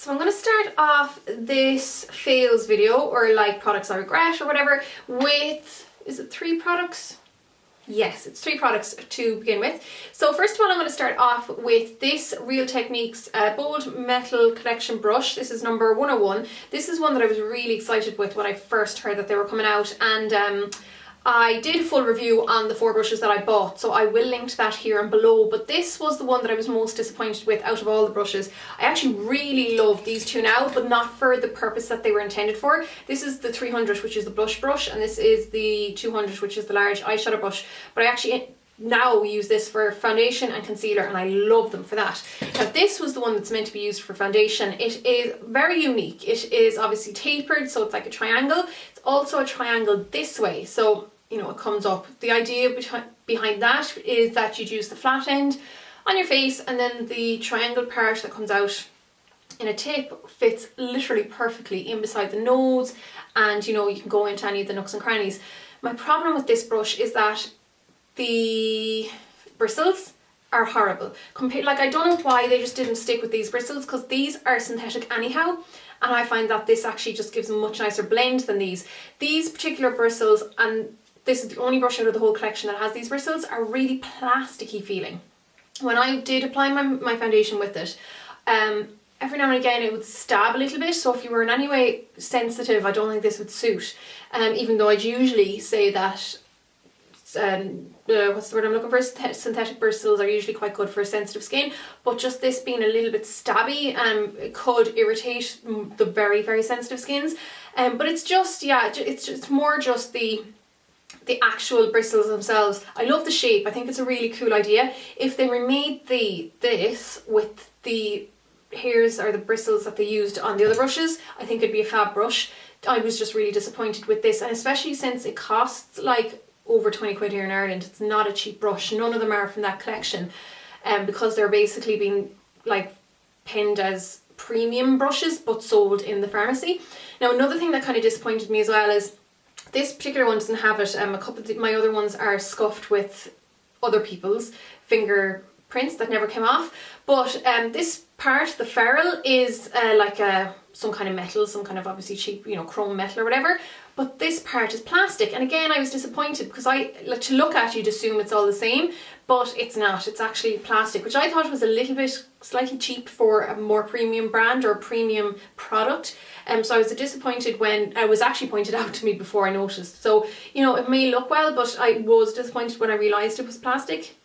So I'm going to start off this fails video, or like products I regret or whatever, with, is it 3 products? Yes, it's 3 products to begin with. So first of all, I'm going to start off with this Real Techniques Bold Metal Collection brush. This is number 101. This is one that I was really excited with when I first heard that they were coming out, and I did a full review on the 4 brushes that I bought, so I will link to that here and below, but this was the one that I was most disappointed with out of all the brushes. I actually really love these 2 now, but not for the purpose that they were intended for. This is the 300, which is the blush brush, and this is the 200, which is the large eyeshadow brush, but I actually now use this for foundation and concealer, and I love them for that. Now this was the one that's meant to be used for foundation. It is very unique. It is obviously tapered, so it's like a triangle. It's also a triangle this way, so you know, it comes up. The idea behind that is that you'd use the flat end on your face, and then the triangle part that comes out in a tip fits literally perfectly in beside the nose, and you know, you can go into any of the nooks and crannies. My problem with this brush is that the bristles are horrible. Like, I don't know why they just didn't stick with these bristles, because these are synthetic anyhow, and I find that this actually just gives a much nicer blend than these. These particular bristles, and this is the only brush out of the whole collection that has these bristles, are really plasticky feeling. When I did apply my foundation with it, every now and again it would stab a little bit, so if you were in any way sensitive, I don't think this would suit. Even though I'd usually say that, what's the word I'm looking for? Synthetic bristles are usually quite good for sensitive skin, but just this being a little bit stabby, it could irritate the very, very sensitive skins. But it's just, yeah, it's more just the actual bristles themselves. I love the shape. I think it's a really cool idea. If they remade this with the hairs or the bristles that they used on the other brushes, I think it'd be a fab brush. I was just really disappointed with this, and especially since it costs like over 20 quid here in Ireland. It's not a cheap brush. None of them are from that collection, because they're basically being like pinned as premium brushes but sold in the pharmacy. Now another thing that kind of disappointed me as well is this particular one doesn't have it. A couple of my other ones are scuffed with other people's fingerprints that never came off. But this part, the ferrule, is like some kind of metal, some kind of obviously cheap, you know, chrome metal or whatever. But this part is plastic, and again I was disappointed because to look at you'd assume it's all the same, but it's not. It's actually plastic, which I thought was a little bit slightly cheap for a more premium brand or a premium product. So I was disappointed when it was actually pointed out to me before I noticed. So, you know, it may look well, but I was disappointed when I realised it was plastic.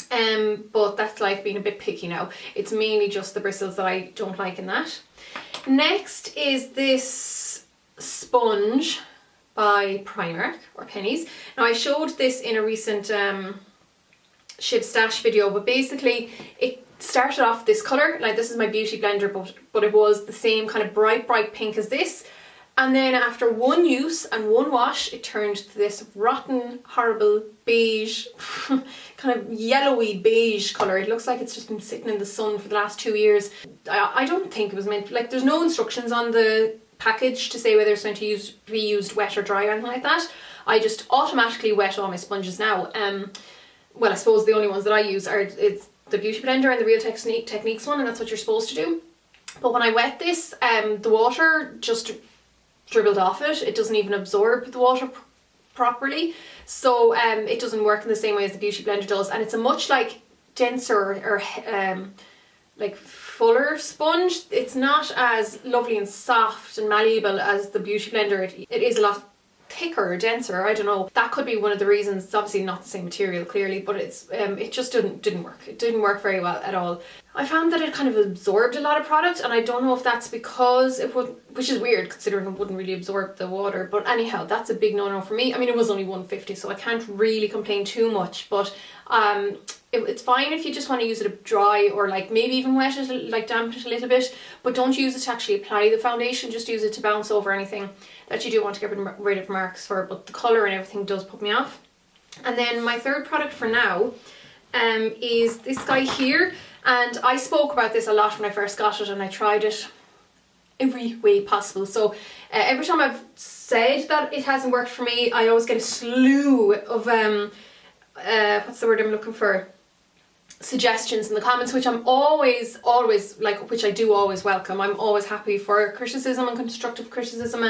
But that's like being a bit picky now. It's mainly just the bristles that I don't like in that. Next is this sponge by Primark, or Pennies. Now I showed this in a recent Shiv Stash video, but basically it started off this colour, like this is my beauty blender, but it was the same kind of bright pink as this, and then after one use and one wash it turned to this rotten, horrible beige, kind of yellowy beige colour. It looks like it's just been sitting in the sun for the last 2 years. I don't think it was meant, like there's no instructions on the package to say whether it's meant to be used wet or dry or anything like that. I just automatically wet all my sponges now. Well, I suppose the only ones that I use it's the Beauty Blender and the Real Techniques one, and that's what you're supposed to do. But when I wet this, the water just dribbled off it. It doesn't even absorb the water properly, so it doesn't work in the same way as the Beauty Blender does, and it's a much like denser or like fuller sponge. It's not as lovely and soft and malleable as the Beauty Blender. It is a lot thicker or denser. I don't know. That could be one of the reasons. It's obviously not the same material clearly, but it's it just didn't work. It didn't work very well at all. I found that it kind of absorbed a lot of product, and I don't know if that's because it would, which is weird considering it wouldn't really absorb the water, but anyhow, that's a big no-no for me. I mean, it was only $1.50, so I can't really complain too much, but it's fine if you just want to use it dry, or like maybe even wet it, like dampen it a little bit, but don't use it to actually apply the foundation. Just use it to bounce over anything that you do want to get rid of marks for, but the colour and everything does put me off. And then my third product for now is this guy here, and I spoke about this a lot when I first got it, and I tried it every way possible. So every time I've said that it hasn't worked for me, I always get a slew of what's the word I'm looking for? suggestions in the comments, which I'm always like, which I do always welcome. I'm always happy for criticism and constructive criticism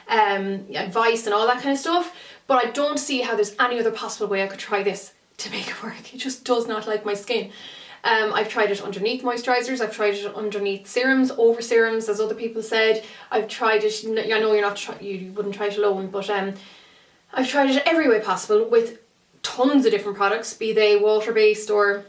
and advice and all that kind of stuff, but I don't see how there's any other possible way I could try this to make it work. It just does not like my skin. I've tried it underneath moisturisers, I've tried it underneath serums, over serums, as other people said. I've tried it, I know you wouldn't try it alone, but I've tried it every way possible with tons of different products, be they water-based or,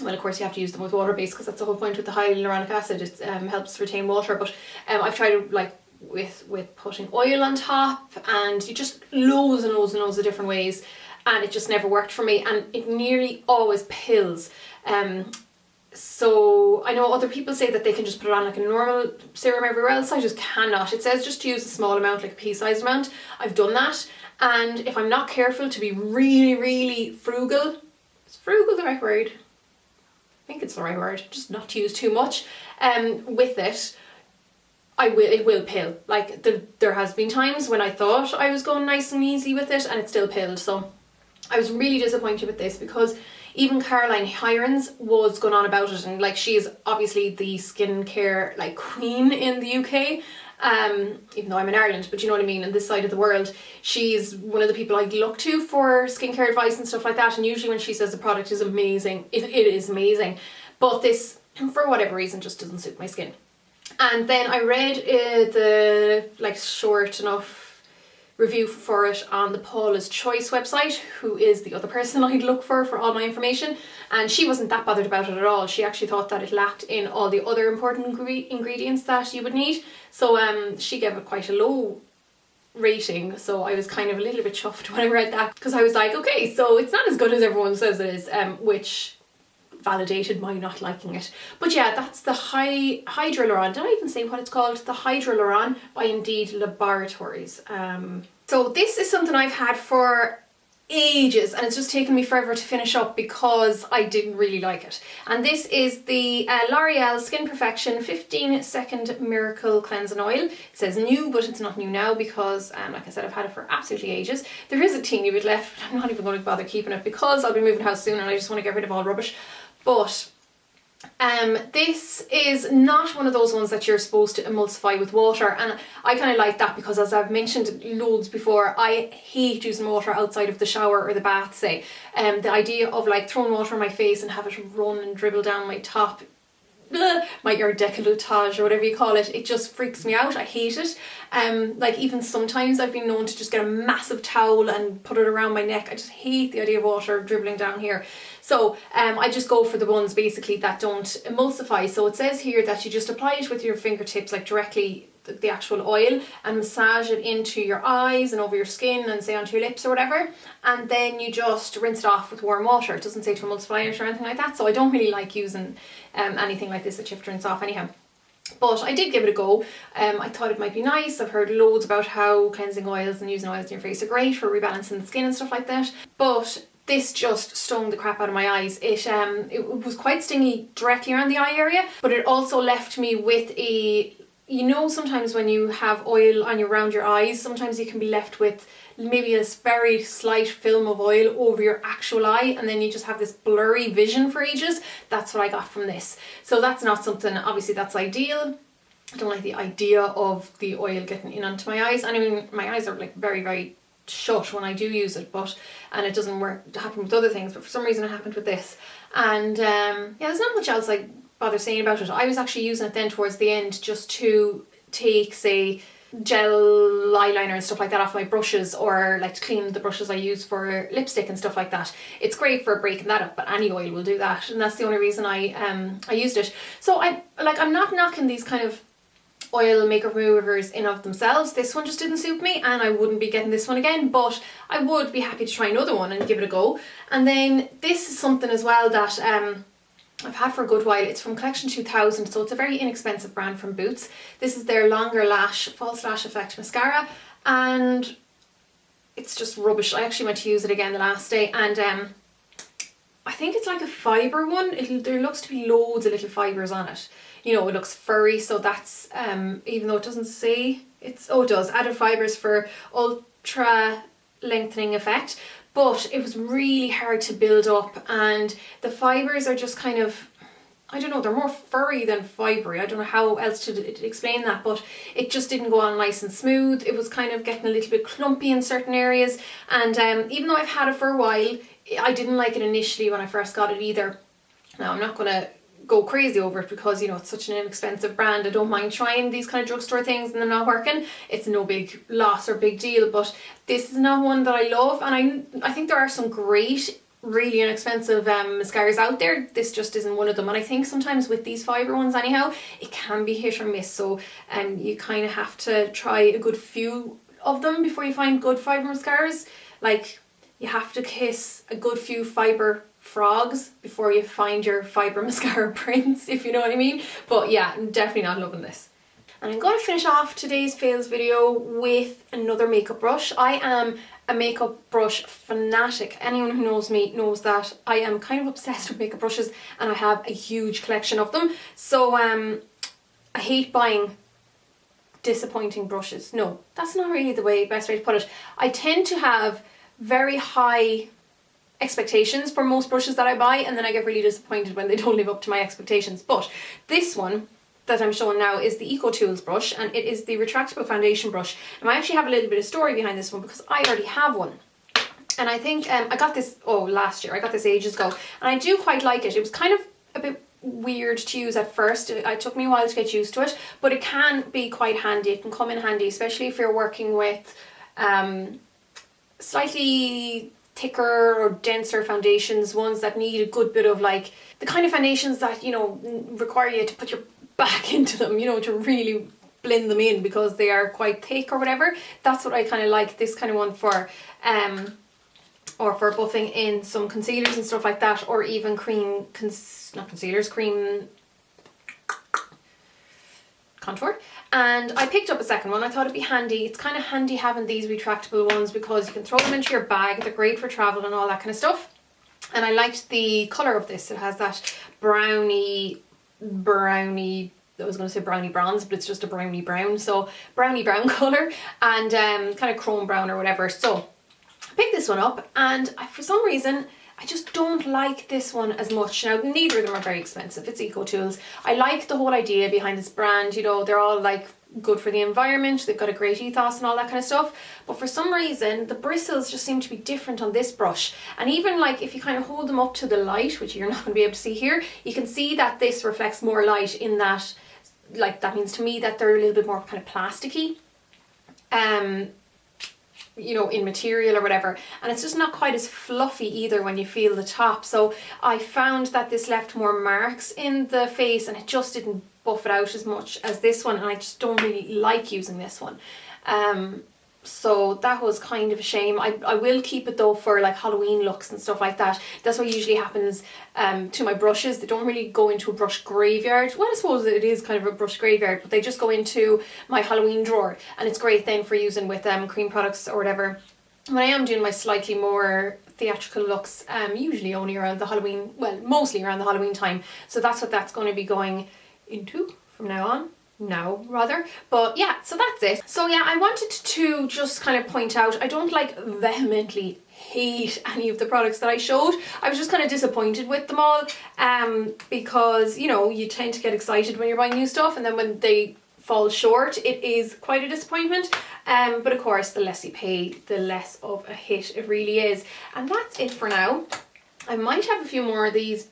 well, of course you have to use them with water-based because that's the whole point with the hyaluronic acid. It helps retain water, but I've tried it like with putting oil on top, and you just loads and loads and loads of different ways, and it just never worked for me, and it nearly always pills. So I know other people say that they can just put it on like a normal serum everywhere else. I just cannot. It says just to use a small amount, like a pea-sized amount. I've done that, and if I'm not careful to be really, really frugal, is frugal the right word? I think it's the right word, just not to use too much with it, it will pill. Like there has been times when I thought I was going nice and easy with it and it still pilled. So I was really disappointed with this, because even Caroline Hirons was going on about it, and like, she is obviously the skincare like queen in the UK, even though I'm in Ireland, but you know what I mean, in this side of the world, she's one of the people I look to for skincare advice and stuff like that, and usually when she says the product is amazing, it is amazing, but this, for whatever reason, just doesn't suit my skin. And then I read the like short enough review for it on the Paula's Choice website, who is the other person I'd look for all my information, and she wasn't that bothered about it at all. She actually thought that it lacked in all the other important ingredients that you would need, so she gave it quite a low rating, so I was kind of a little bit chuffed when I read that, because I was like, okay, so it's not as good as everyone says it is, which validated my not liking it. But yeah, that's the Hydroluron. Did I even say what it's called? The Hydroluron by Indeed Laboratories. So this is something I've had for ages, and it's just taken me forever to finish up because I didn't really like it. And this is the L'Oreal Skin Perfection 15-second Miracle Cleansing Oil. It says new, but it's not new now because, like I said, I've had it for absolutely ages. There is a teeny bit left, but I'm not even going to bother keeping it because I'll be moving house soon and I just want to get rid of all rubbish. But this is not one of those ones that you're supposed to emulsify with water, and I kind of like that because, as I've mentioned loads before, I hate using water outside of the shower or the bath, say. The idea of like throwing water on my face and have it run and dribble down my top, my décolletage or whatever you call it, it just freaks me out. I hate it. Like, even sometimes I've been known to just get a massive towel and put it around my neck. I just hate the idea of water dribbling down here. So I just go for the ones basically that don't emulsify. So it says here that you just apply it with your fingertips, like directly the actual oil, and massage it into your eyes and over your skin and say onto your lips or whatever, and then you just rinse it off with warm water. It doesn't say to emulsify it or anything like that, so I don't really like using anything like this that you have to rinse off anyhow. But I did give it a go. I thought it might be nice. I've heard loads about how cleansing oils and using oils in your face are great for rebalancing the skin and stuff like that, but this just stung the crap out of my eyes. It was quite stingy directly around the eye area, but it also left me with a, you know, sometimes when you have oil on around your eyes, sometimes you can be left with maybe a very slight film of oil over your actual eye, and then you just have this blurry vision for ages. That's what I got from this. So that's not something, obviously, that's ideal. I don't like the idea of the oil getting in onto my eyes. I mean, my eyes are like very, very shut when I do use it, and it doesn't happen with other things, but for some reason it happened with this. And yeah, there's not much else I bother saying about it. I was actually using it then towards the end just to take, say, gel eyeliner and stuff like that off my brushes, or like to clean the brushes I use for lipstick and stuff like that. It's great for breaking that up, but any oil will do that, and that's the only reason I used it. So I'm not knocking these kind of oil makeup removers in of themselves. This one just didn't suit me, and I wouldn't be getting this one again, but I would be happy to try another one and give it a go. And then this is something as well that I've had for a good while. It's from Collection 2000, so it's a very inexpensive brand from Boots. This is their Longer Lash False Lash Effect Mascara, and it's just rubbish. I actually went to use it again the last day, and I think it's like a fibre one. There looks to be loads of little fibres on it. You know, it looks furry, so that's, even though it doesn't say, it does, added fibres for ultra lengthening effect. but it was really hard to build up, and the fibres are just kind of, I don't know, they're more furry than fibrous. I don't know how else to explain that, but it just didn't go on nice and smooth. It was kind of getting a little bit clumpy in certain areas, and even though I've had it for a while, I didn't like it initially when I first got it either. Now, I'm not going to go crazy over it because, you know, it's such an inexpensive brand. I don't mind trying these kind of drugstore things and they're not working. It's no big loss or big deal, but this is not one that I love, and I think there are some great, really inexpensive mascaras out there. This just isn't one of them, and I think sometimes with these fibre ones anyhow, it can be hit or miss, so you kind of have to try a good few of them before you find good fibre mascaras. Like, you have to kiss a good few fibre frogs before you find your fibre mascara prince, if you know what I mean. But yeah, I'm definitely not loving this. And I'm going to finish off today's fails video with another makeup brush. I am a makeup brush fanatic. Anyone who knows me knows that I am kind of obsessed with makeup brushes, and I have a huge collection of them. So I hate buying disappointing brushes. No, that's not really the best way to put it. I tend to have very high expectations for most brushes that I buy, and then I get really disappointed when they don't live up to my expectations. But this one that I'm showing now is the EcoTools brush, and it is the retractable foundation brush. And I actually have a little bit of story behind this one because I already have one. And I think I got this last year. I got this ages ago, and I do quite like it. It was kind of a bit weird to use at first. It took me a while to get used to it, but it can be quite handy. It can come in handy, especially if you're working with slightly thicker or denser foundations, ones that need a good bit of, like, the kind of foundations that, you know, require you to put your back into them, you know, to really blend them in because they are quite thick or whatever. That's what I kind of like this kind of one for, or for buffing in some concealers and stuff like that, or even cream contour. And I picked up a second one. I thought it'd be handy. It's kind of handy having these retractable ones because you can throw them into your bag. They're great for travel and all that kind of stuff. And I liked the colour of this. It has that brownie, I was going to say brownie bronze, but it's just a brownie brown. So brownie brown colour, and kind of chrome brown or whatever. So I picked this one up, and for some reason I just don't like this one as much. Now, neither of them are very expensive. It's EcoTools. I like the whole idea behind this brand. You know, they're all like good for the environment. They've got a great ethos and all that kind of stuff. But for some reason, the bristles just seem to be different on this brush. And even like if you kind of hold them up to the light, which you're not going to be able to see here, you can see that this reflects more light in that, like, that means to me that they're a little bit more kind of plasticky. You know, in material or whatever, and it's just not quite as fluffy either when you feel the top. So I found that this left more marks in the face, and it just didn't buff it out as much as this one, and I just don't really like using this one. So that was kind of a shame. I will keep it though for like Halloween looks and stuff like that. That's what usually happens to my brushes. They don't really go into a brush graveyard. Well, I suppose it is kind of a brush graveyard, but they just go into my Halloween drawer, and it's great then for using with cream products or whatever. When I am doing my slightly more theatrical looks, usually only around the Halloween, well, mostly around the Halloween time. So that's what that's going to be going into from now on. But yeah, so that's it. So yeah, I wanted to just kind of point out, I don't like vehemently hate any of the products that I showed. I was just kind of disappointed with them all, because, you know, you tend to get excited when you're buying new stuff, and then when they fall short, it is quite a disappointment. But of course, the less you pay, the less of a hit it really is. And that's it for now. I might have a few more of these,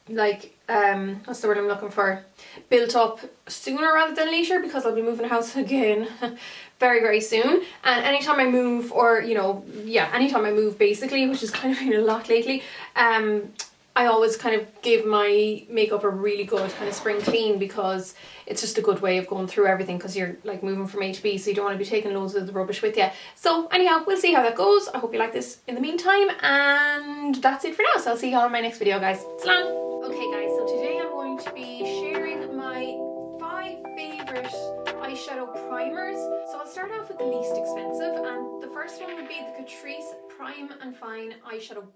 like, what's the word I'm looking for, built up sooner rather than later, because I'll be moving house again very, very soon. And anytime I move, or, you know, yeah, anytime I move basically, which is kind of been a lot lately, I always kind of give my makeup a really good kind of spring clean, because it's just a good way of going through everything, because you're like moving from A to B, so you don't want to be taking loads of the rubbish with you. So anyhow, we'll see how that goes. I hope you like this in the meantime, and that's it for now. So I'll see you all in my next video, guys. Slán! Okay guys, so today I'm going to be sharing my 5 favourite eyeshadow primers. So I'll start off with the least expensive, and the first one would be the Catrice Prime and Fine eyeshadow